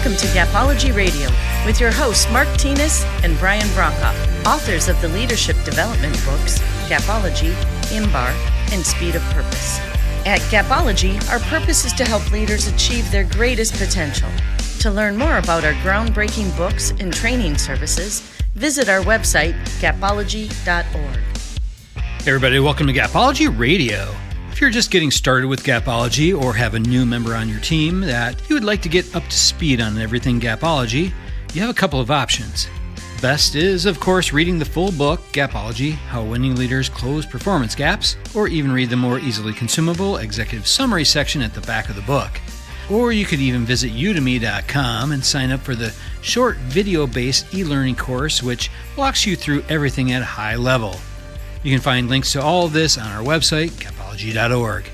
Welcome to Gapology Radio with your hosts Mark Tinas and Brian Brokoff, authors of the leadership development books Gapology, IMBAR, and Speed of Purpose. At Gapology, our purpose is to help leaders achieve their greatest potential. To learn more about our groundbreaking books and training services, visit our website, gapology.org. Hey everybody, welcome to Gapology Radio. If you're just getting started with Gapology or have a new member on your team that you would like to get up to speed on everything Gapology, you have a couple of options. Best is, of course, reading the full book, Gapology, How Winning Leaders Close Performance Gaps, or even read the more easily consumable executive summary section at the back of the book. Or you could even visit udemy.com and sign up for the short video-based e-learning course, which walks you through everything at a high level. You can find links to all of this on our website, gapology.org.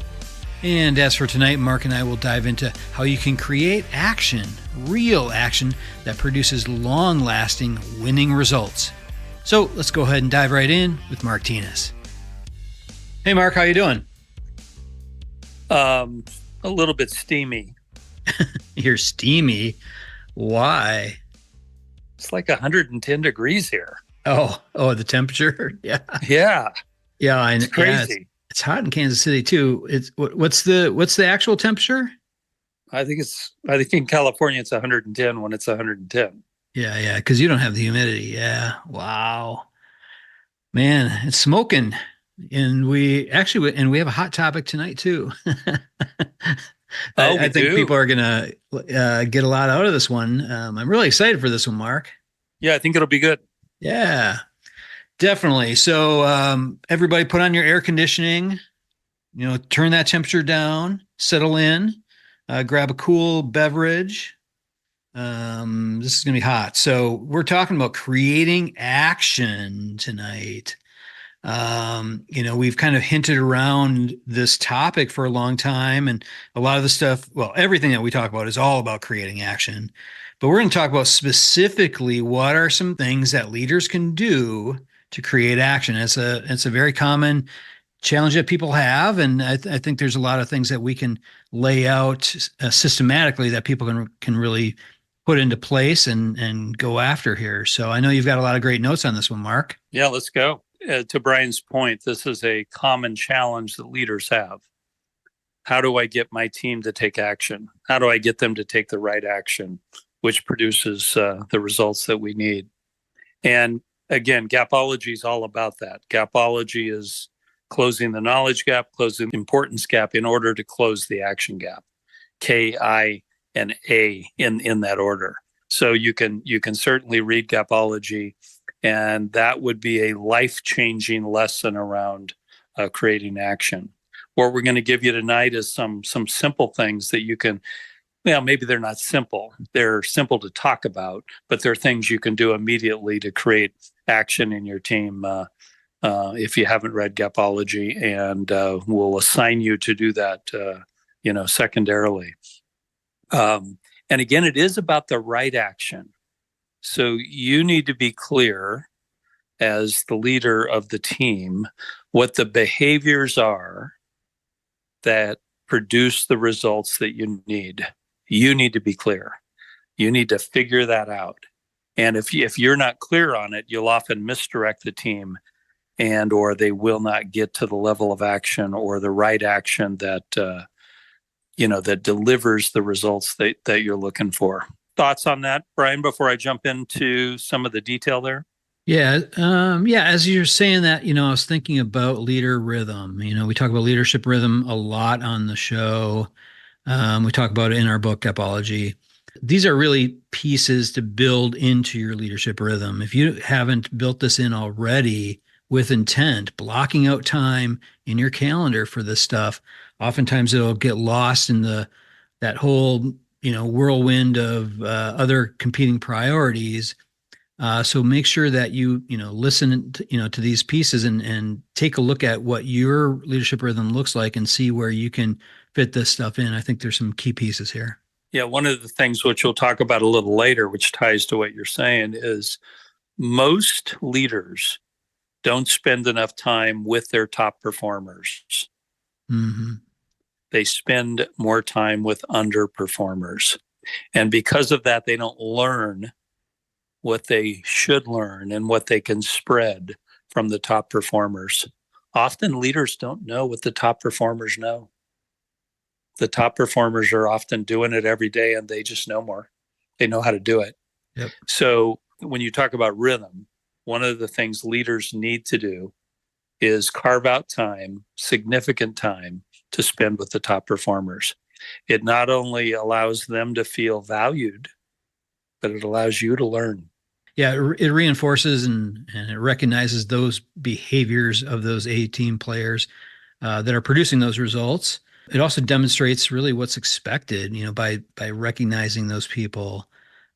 And as for tonight, Mark and I will dive into how you can create action, real action, that produces long-lasting, winning results. So let's go ahead and dive right in with Mark Tinas. Hey, Mark, how you doing? A little bit steamy. You're steamy? Why? It's like 110 degrees here. Oh, the temperature? Yeah. Yeah. Yeah, it's crazy. Yeah, it's hot in Kansas City too. What's the actual temperature? I think in California it's 110 when it's 110. Yeah, because you don't have the humidity. Yeah. Wow. Man, it's smoking. And we have a hot topic tonight too. I think people are going to get a lot out of this one. I'm really excited for this one, Mark. Yeah, I think it'll be good. Yeah, definitely. So everybody put on your air conditioning, turn that temperature down, settle in, grab a cool beverage. This is going to be hot. So we're talking about creating action tonight. We've kind of hinted around this topic for a long time, and a lot of the stuff, everything that we talk about is all about creating action. But we're going to talk about specifically what are some things that leaders can do to create action. It's a very common challenge that people have, and I think there's a lot of things that we can lay out systematically that people can really put into place and go after here. So I know you've got a lot of great notes on this one, Mark. Yeah, let's go. To Brian's point, this is a common challenge that leaders have. How do I get my team to take action? How do I get them to take the right action, which produces the results that we need? And again, Gapology is all about that. Gapology is closing the knowledge gap, closing the importance gap in order to close the action gap. K-I and A in that order. So you can certainly read Gapology, and that would be a life-changing lesson around creating action. What we're going to give you tonight is some simple things that you can, maybe they're not simple. They're simple to talk about, but they're things you can do immediately to create action in your team if you haven't read Gapology, and we'll assign you to do that, secondarily. And again, it is about the right action. So you need to be clear as the leader of the team what the behaviors are that produce the results that you need. You need to be clear. You need to figure that out. And if you're not clear on it, you'll often misdirect the team, or they will not get to the level of action or the right action that that delivers the results that you're looking for. Thoughts on that, Brian, before I jump into some of the detail there? Yeah. As you're saying that, I was thinking about leader rhythm. We talk about leadership rhythm a lot on the show. We talk about it in our book, Gapology. These are really pieces to build into your leadership rhythm. If you haven't built this in already with intent, blocking out time in your calendar for this stuff, oftentimes it'll get lost in that whole whirlwind of other competing priorities. So make sure that you listen to these pieces and take a look at what your leadership rhythm looks like and see where you can fit this stuff in. I think there's some key pieces here. Yeah, one of the things which we'll talk about a little later, which ties to what you're saying, is most leaders don't spend enough time with their top performers. Mm-hmm. They spend more time with underperformers. And because of that, they don't learn what they should learn and what they can spread from the top performers. Often leaders don't know what the top performers know. The top performers are often doing it every day and they just know more. They know how to do it. Yep. So when you talk about rhythm, one of the things leaders need to do is carve out time, significant time, to spend with the top performers. It not only allows them to feel valued, but it allows you to learn. Yeah, it reinforces and it recognizes those behaviors of those A-team players that are producing those results. It also demonstrates really what's expected, by recognizing those people.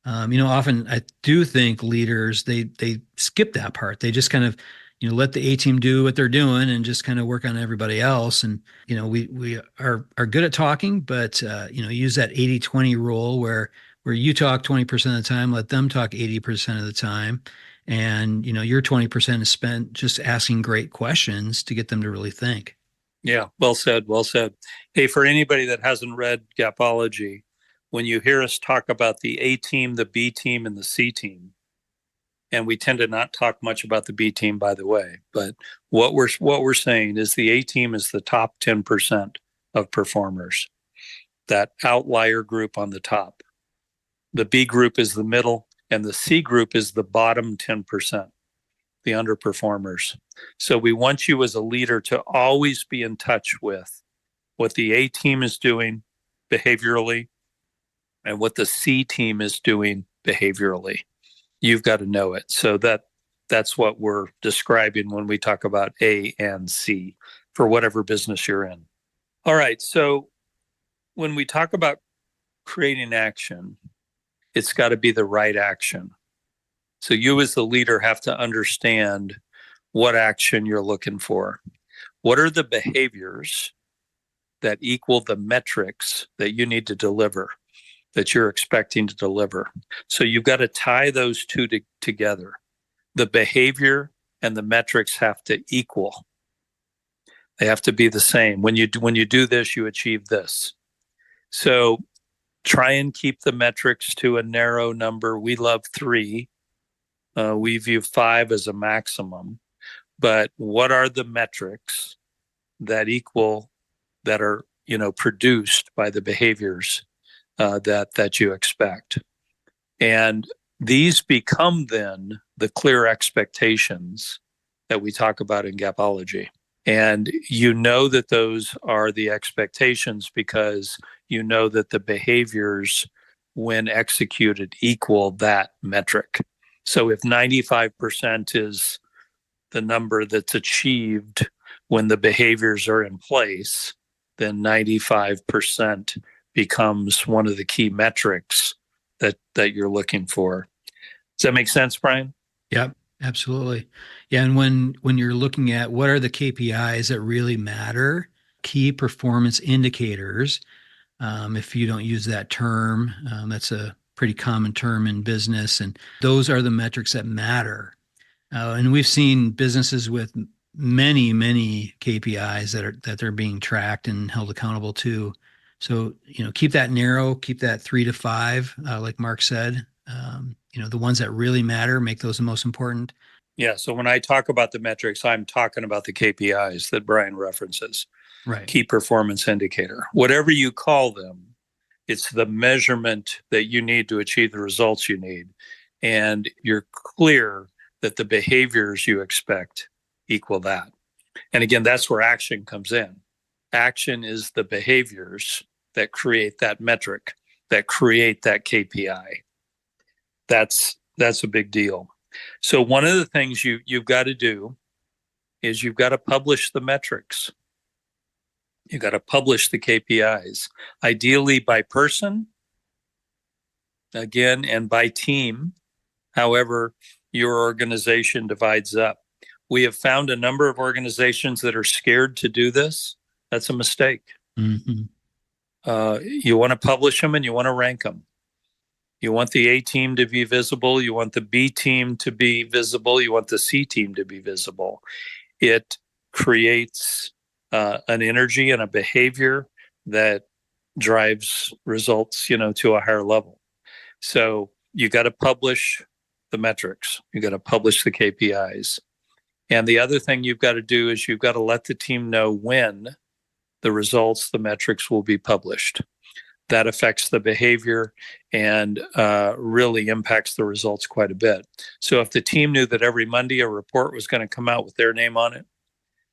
Often I do think leaders, they skip that part. They just kind of, let the A-team do what they're doing and just kind of work on everybody else. And, we are good at talking, but, use that 80-20 rule where you talk 20% of the time, let them talk 80% of the time. And, your 20% is spent just asking great questions to get them to really think. Yeah, well said, well said. Hey, for anybody that hasn't read Gapology, when you hear us talk about the A team, the B team, and the C team, and we tend to not talk much about the B team, by the way, but what we're saying is the A team is the top 10% of performers, that outlier group on the top. The B group is the middle, and the C group is the bottom 10%, the underperformers. So we want you as a leader to always be in touch with what the A team is doing behaviorally and what the C team is doing behaviorally. You've got to know it. So that's what we're describing when we talk about A and C for whatever business you're in. All right. So when we talk about creating action, it's got to be the right action. So you as the leader have to understand what action you're looking for. What are the behaviors that equal the metrics that you need to deliver, that you're expecting to deliver? So you've got to tie those two together. The behavior and the metrics have to equal. They have to be the same. When you do this, you achieve this. So try and keep the metrics to a narrow number. We love 3. We view 5 as a maximum. But what are the metrics that equal, that are produced by the behaviors that you expect? And these become then the clear expectations that we talk about in Gapology. And that those are the expectations because that the behaviors, when executed, equal that metric. So if 95% is the number that's achieved when the behaviors are in place, then 95% becomes one of the key metrics that you're looking for. Does that make sense, Brian? Yep, absolutely. Yeah, and when you're looking at what are the KPIs that really matter, key performance indicators, if you don't use that term, that's a pretty common term in business, and those are the metrics that matter. And we've seen businesses with many, many KPIs that they're being tracked and held accountable to. So, keep that narrow, keep that 3 to 5, like Mark said. The ones that really matter, make those the most important. Yeah. So when I talk about the metrics, I'm talking about the KPIs that Brian references. Right. Key performance indicator. Whatever you call them, it's the measurement that you need to achieve the results you need. And you're clear that the behaviors you expect equal that. And again, that's where action comes in. Action is the behaviors that create that metric, that create that KPI. That's a big deal. So one of the things you've got to do is you've got to publish the metrics. You've got to publish the KPIs, ideally by person, again, and by team, however your organization divides up. We have found a number of organizations that are scared to do this. That's a mistake. Mm-hmm. You want to publish them and you want to rank them. You want the A team to be visible. You want the B team to be visible. You want the C team to be visible. It creates an energy and a behavior that drives results, to a higher level. So you got to publish the metrics. You got to publish the KPIs. And the other thing you've got to do is you've got to let the team know when the results, the metrics will be published. That affects the behavior and really impacts the results quite a bit. So if the team knew that every Monday a report was going to come out with their name on it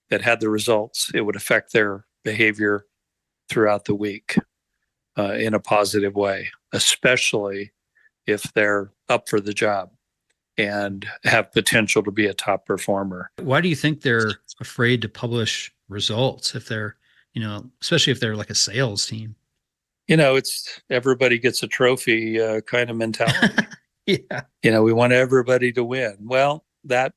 that had the results, it would affect their behavior throughout the week in a positive way, especially if they're up for the job and have potential to be a top performer. Why do you think they're afraid to publish results if they're, especially if they're like a sales team? It's everybody gets a trophy kind of mentality. Yeah. We want everybody to win. Well, that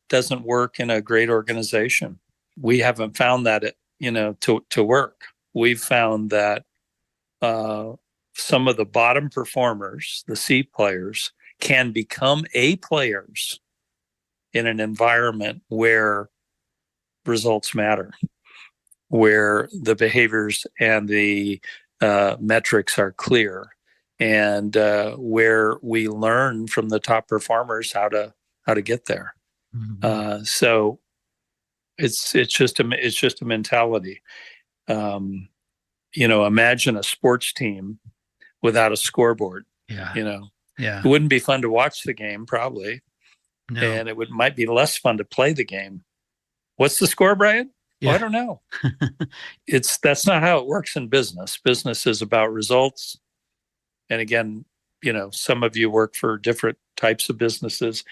doesn't work in a great organization. We haven't found that, to work. We've found that some of the bottom performers, the C players, can become A players in an environment where results matter, where the behaviors and the metrics are clear, and where we learn from the top performers how to get there. Mm-hmm. So it's just a mentality. Imagine a sports team without a scoreboard. Yeah. Yeah. It wouldn't be fun to watch the game, probably. No. And it might be less fun to play the game. What's the score, Brian? Yeah. Well, I don't know. That's not how it works in business. Business is about results. And again, some of you work for different types of businesses.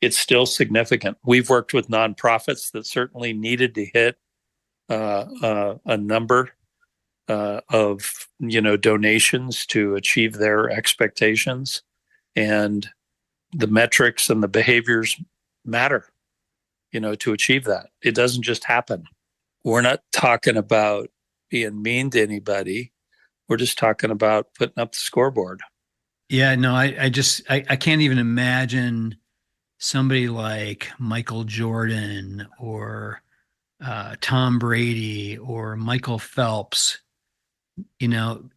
It's still significant. We've worked with nonprofits that certainly needed to hit a number of donations to achieve their expectations, and the metrics and the behaviors matter, to achieve that. It doesn't just happen. We're not talking about being mean to anybody. We're just talking about putting up the scoreboard. Yeah, no, I can't even imagine somebody like Michael Jordan or Tom Brady or Michael Phelps,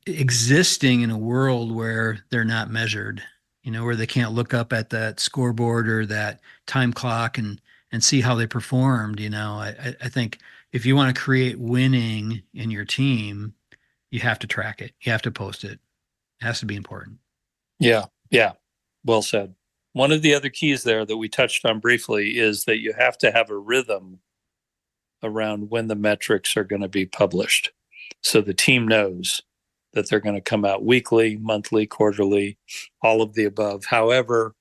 existing in a world where they're not measured, where they can't look up at that scoreboard or that time clock and see how they performed. I think if you want to create winning in your team, you have to track it. You have to post it. It has to be important. Yeah. Well said. One of the other keys there that we touched on briefly is that you have to have a rhythm around when the metrics are going to be published. So the team knows that they're going to come out weekly, monthly, quarterly, all of the above, however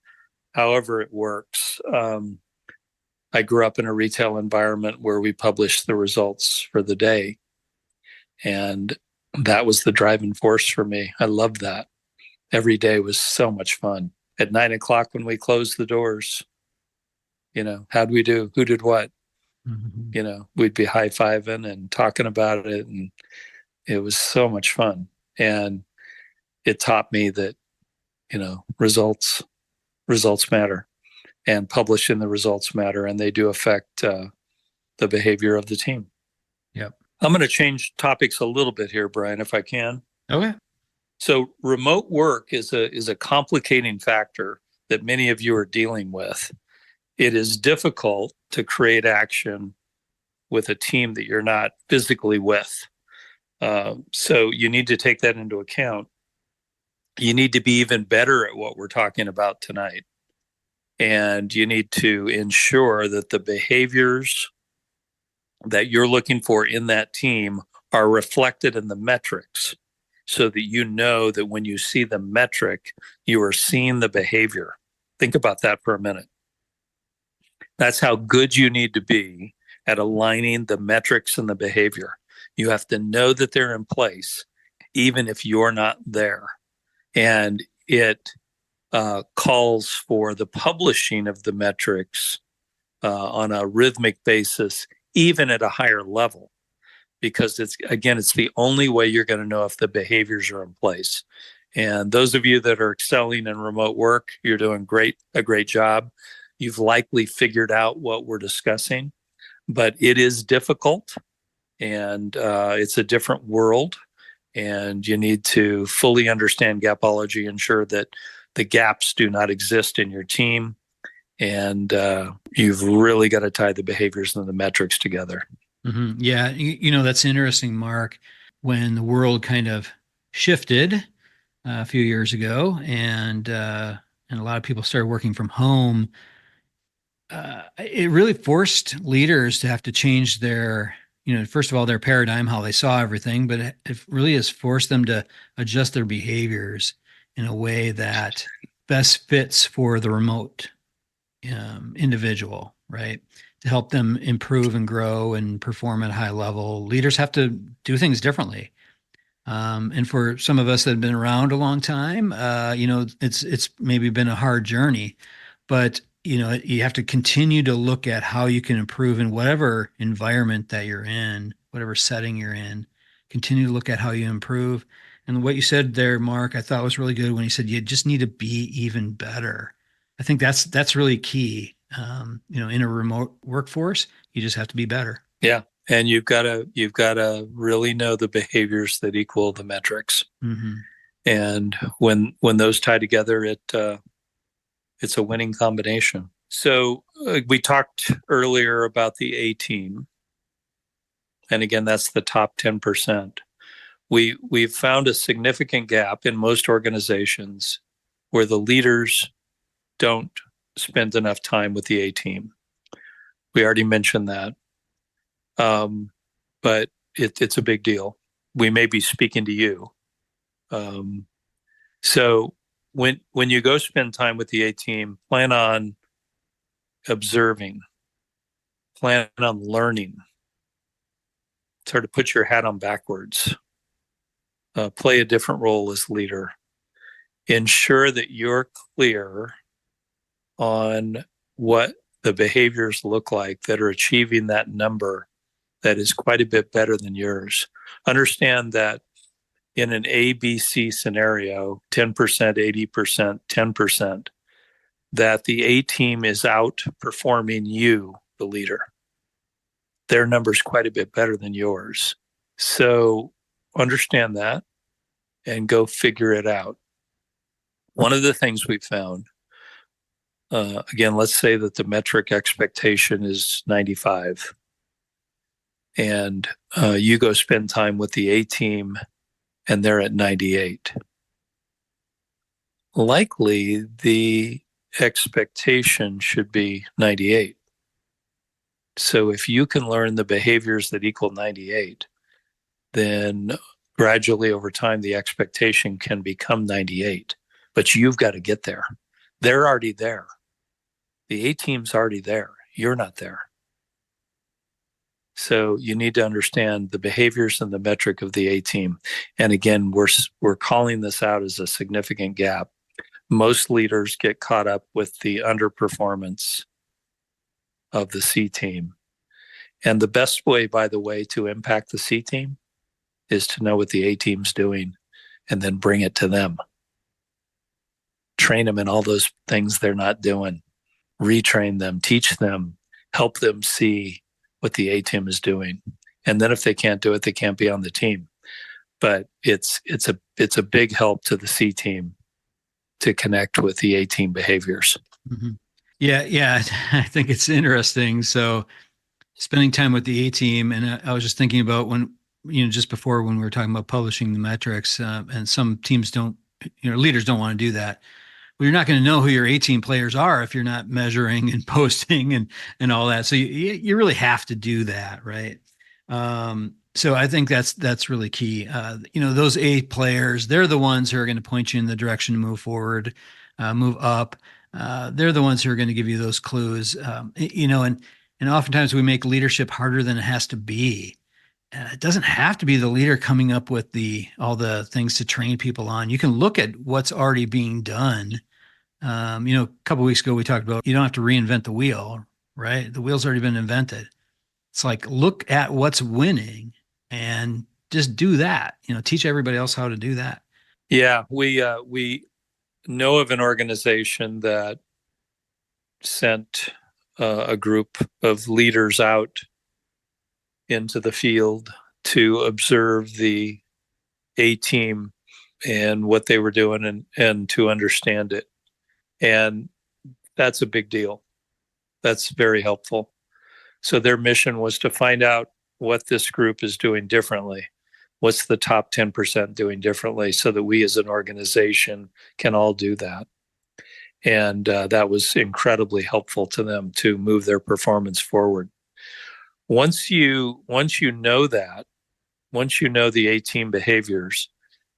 it works. I grew up in a retail environment where we published the results for the day. And that was the driving force for me. I loved that. Every day was so much fun. At 9:00 when we closed the doors, how'd we do? Who did what? Mm-hmm. We'd be high-fiving and talking about it. And it was so much fun. And it taught me that, results matter, and publishing the results matter, and they do affect the behavior of the team. Yep. I'm going to change topics a little bit here, Brian, if I can. Okay. So remote work is a complicating factor that many of you are dealing with. It is difficult to create action with a team that you're not physically with. So you need to take that into account. You need to be even better at what we're talking about tonight. And you need to ensure that the behaviors that you're looking for in that team are reflected in the metrics, so that you know that when you see the metric, you are seeing the behavior. Think about that for a minute. That's how good you need to be at aligning the metrics and the behavior. You have to know that they're in place, even if you're not there. And it calls for the publishing of the metrics on a rhythmic basis, even at a higher level, because it's the only way you're going to know if the behaviors are in place. And those of you that are excelling in remote work, you're doing a great job. You've likely figured out what we're discussing, but it is difficult, and it's a different world. and you need to fully understand gapology, ensure that the gaps do not exist in your team, and you've really got to tie the behaviors and the metrics together. Mm-hmm. Yeah, that's interesting, Mark. When the world kind of shifted a few years ago, and a lot of people started working from home, it really forced leaders to have to change their, first of all, their paradigm, how they saw everything, but it really has forced them to adjust their behaviors in a way that best fits for the remote individual, right? To help them improve and grow and perform at a high level, leaders have to do things differently. And for some of us that have been around a long time, it's maybe been a hard journey, but you have to continue to look at how you can improve in whatever environment that you're in, whatever setting you're in. Continue to look at how you improve. And what you said there, Mark, I thought was really good when you said you just need to be even better. I think that's really key. In a remote workforce, you just have to be better. Yeah. And you've got to really know the behaviors that equal the metrics. Mm-hmm. And when those tie together, it's a winning combination. So we talked earlier about the A team. And again, that's the top 10%. We've found a significant gap in most organizations where the leaders don't spend enough time with the A team. We already mentioned that. But it's a big deal. We may be speaking to you. So when you go spend time with the A team, plan on observing, plan on learning. Sort of put your hat on backwards. Play a different role as leader. Ensure that you're clear on what the behaviors look like that are achieving that number that is quite a bit better than yours. Understand that in an ABC scenario, 10%, 80%, 10%, that the A team is outperforming you, the leader. Their number's quite a bit better than yours. So understand that and go figure it out. One of the things we found, again, let's say that the metric expectation is 95. And you go spend time with the A team and they're at 98. Likely the expectation should be 98. So if you can learn the behaviors that equal 98, then gradually over time the expectation can become 98. But you've got to get there. They're already there. The A team's already there. You're not there. So you need to understand the behaviors and the metric of the A team. And again, we're calling this out as a significant gap. Most leaders get caught up with the underperformance of the C team. And the best way, by the way, to impact the C team is to know what the A team's doing and then bring it to them. Train them in all those things they're not doing. Retrain them, teach them, help them see what the A team is doing. And then if they can't do it, they can't be on the team. But it's a big help to the C team to connect with the A team behaviors. Mm-hmm. Yeah. I think it's interesting. So spending time with the A team, and I was just thinking about when, just before when we were talking about publishing the metrics, and some teams don't, leaders don't want to do that. Well, you're not going to know who your A team players are if you're not measuring and posting and all that. So you really have to do that, right? So I think that's really key. Those A players, they're the ones who are going to point you in the direction to move forward, move up. They're the ones who are going to give you those clues. And oftentimes we make leadership harder than it has to be. It doesn't have to be the leader coming up with all the things to train people on. You can look at what's already being done. A couple of weeks ago, we talked about you don't have to reinvent the wheel, right? The wheel's already been invented. It's like, look at what's winning and just do that, teach everybody else how to do that. Yeah. We know of an organization that sent a group of leaders out into the field to observe the A team and what they were doing and to understand it. And that's a big deal. That's very helpful. So their mission was to find out what this group is doing differently. What's the top 10% doing differently so that we as an organization can all do that. And that was incredibly helpful to them to move their performance forward. Once you know that, once you know the A-team behaviors,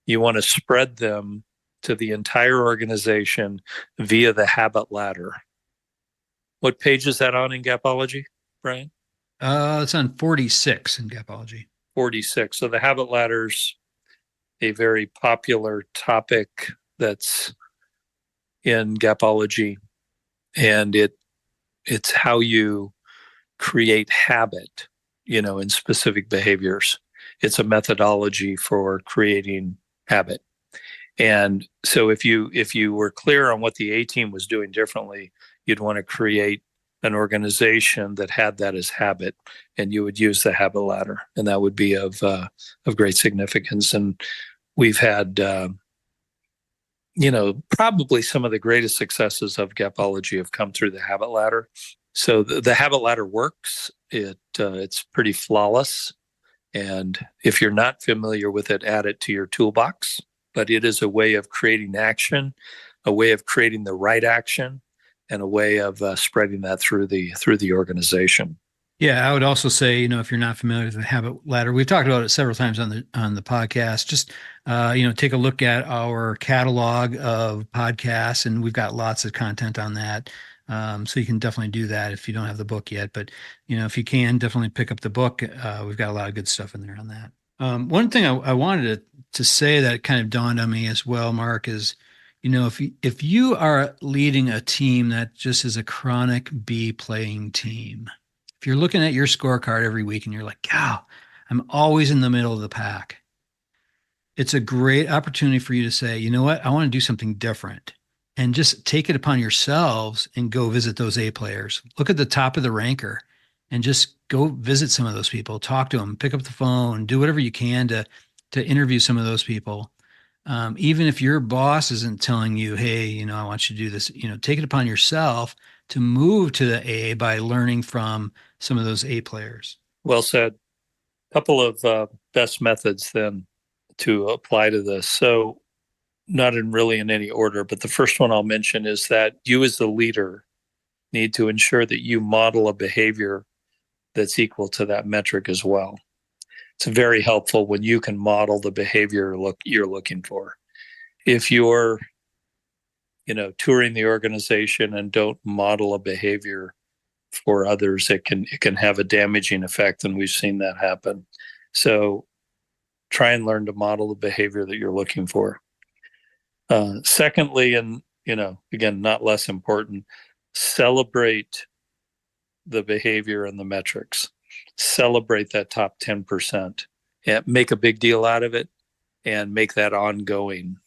you want to spread them to the entire organization via the habit ladder. What page is that on in Gapology, Brian? It's on 46 in Gapology. 46. So the habit ladder's a very popular topic that's in Gapology, and it's how you create habit, in specific behaviors. It's a methodology for creating habit. And so if you were clear on what the A team was doing differently, you'd want to create an organization that had that as habit, and you would use the habit ladder, and that would be of great significance. And we've had probably some of the greatest successes of Gapology have come through the habit ladder. So the habit ladder works. It's pretty flawless. And if you're not familiar with it, add it to your toolbox. But it is a way of creating action, a way of creating the right action, and a way of spreading that through the organization. Yeah, I would also say, if you're not familiar with the habit ladder, we've talked about it several times on the podcast. Just take a look at our catalog of podcasts, and we've got lots of content on that. So you can definitely do that if you don't have the book yet. But if you can, definitely pick up the book. We've got a lot of good stuff in there on that. One thing I wanted to say that kind of dawned on me as well, Mark, is if you are leading a team that just is a chronic B playing team, if you're looking at your scorecard every week and you're like, "Wow, I'm always in the middle of the pack," it's a great opportunity for you to say, "You know what? I want to do something different." And just take it upon yourselves and go visit those A players. Look at the top of the ranker and just go visit some of those people, talk to them, pick up the phone, do whatever you can to interview some of those people. Even if your boss isn't telling you, "Hey, I want you to do this," take it upon yourself to move to the A by learning from some of those A players. Well said. A couple of best methods then to apply to this. So not in any order, but the first one I'll mention is that you as the leader need to ensure that you model a behavior that's equal to that metric as well. It's very helpful when you can model the behavior you're looking for. If you're, touring the organization and don't model a behavior for others, it can have a damaging effect, and we've seen that happen. So try and learn to model the behavior that you're looking for. Secondly, and again, not less important, celebrate the behavior and the metrics. Celebrate that top 10%. And make a big deal out of it and make that ongoing,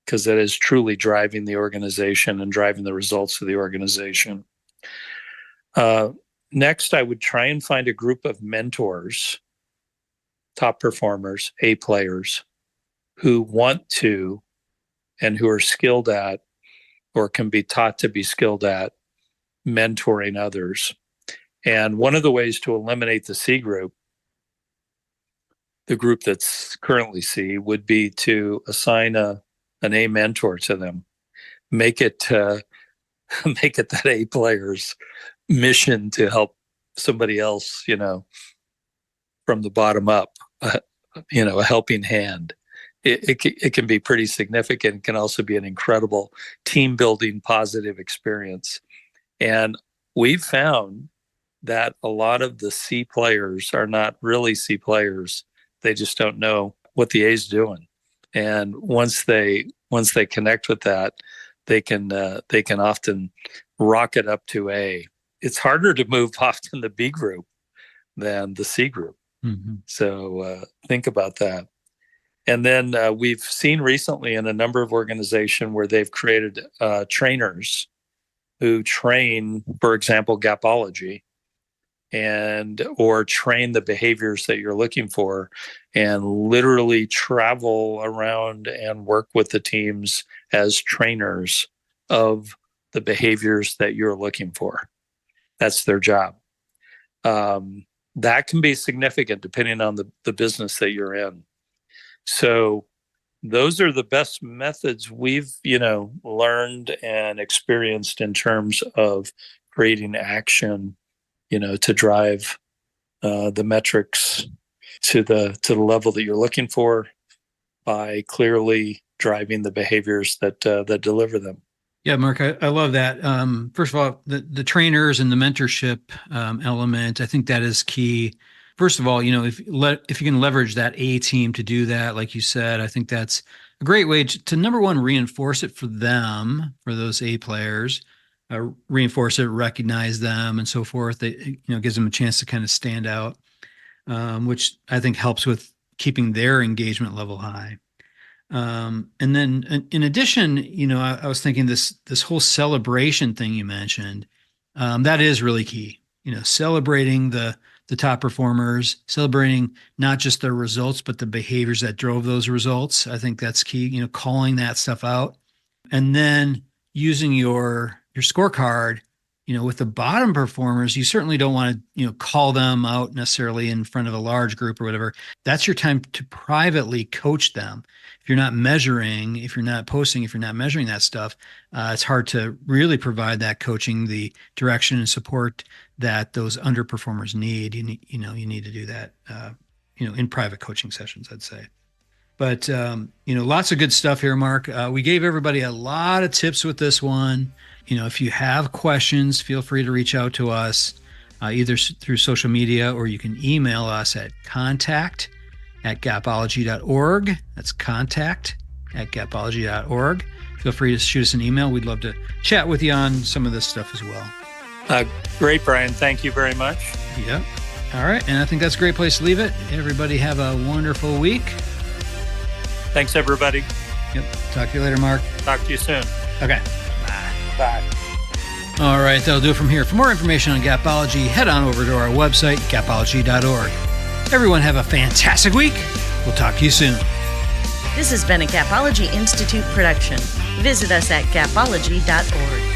because that is truly driving the organization and driving the results of the organization. Next, I would try and find a group of mentors, top performers, A players, who want to and who are skilled at or can be taught to be skilled at mentoring others. And one of the ways to eliminate the C group, the group that's currently C, would be to assign an A mentor to them. Make it that A player's mission to help somebody else, from the bottom up, a helping hand. It can be pretty significant. It can also be an incredible team building, positive experience. And we've found that a lot of the C players are not really C players. They just don't know what the A's doing. And once they connect with that, they can often rocket up to A. It's harder to move often the B group than the C group. Mm-hmm. So think about that. And then we've seen recently in a number of organizations where they've created trainers who train, for example, Gapology. or train the behaviors that you're looking for, and literally travel around and work with the teams as trainers of the behaviors that you're looking for. That's their job. That can be significant depending on the business that you're in. So those are the best methods we've, learned and experienced in terms of creating action, to drive the metrics to the level that you're looking for by clearly driving the behaviors that deliver them. Yeah, Mark, I love that. First of all, the trainers and the mentorship element, I think that is key. First of all, if you can leverage that A team to do that, like you said, I think that's a great way to number one, reinforce it for them, for those A players, reinforce it, recognize them, and so forth. It gives them a chance to kind of stand out, which I think helps with keeping their engagement level high. And then in addition, I was thinking this whole celebration thing you mentioned, that is really key, celebrating the top performers, celebrating not just their results, but the behaviors that drove those results. I think that's key, calling that stuff out, and then using your scorecard, with the bottom performers. You certainly don't want to, call them out necessarily in front of a large group or whatever. That's your time to privately coach them. If you're not measuring, if you're not posting, if you're not measuring that stuff, it's hard to really provide that coaching, the direction and support that those underperformers need. You need to do that, in private coaching sessions, I'd say. But, lots of good stuff here, Mark. We gave everybody a lot of tips with this one. If you have questions, feel free to reach out to us either through social media, or you can email us at contact@gapology.org. That's contact@gapology.org. Feel free to shoot us an email. We'd love to chat with you on some of this stuff as well. Great, Brian. Thank you very much. Yep. All right. And I think that's a great place to leave it. Everybody have a wonderful week. Thanks, everybody. Yep. Talk to you later, Mark. Talk to you soon. Okay. Bye. All right, that'll do it from here. For more information on Gapology, head on over to our website, gapology.org. Everyone have a fantastic week. We'll talk to you soon. This has been a Gapology Institute production. Visit us at gapology.org.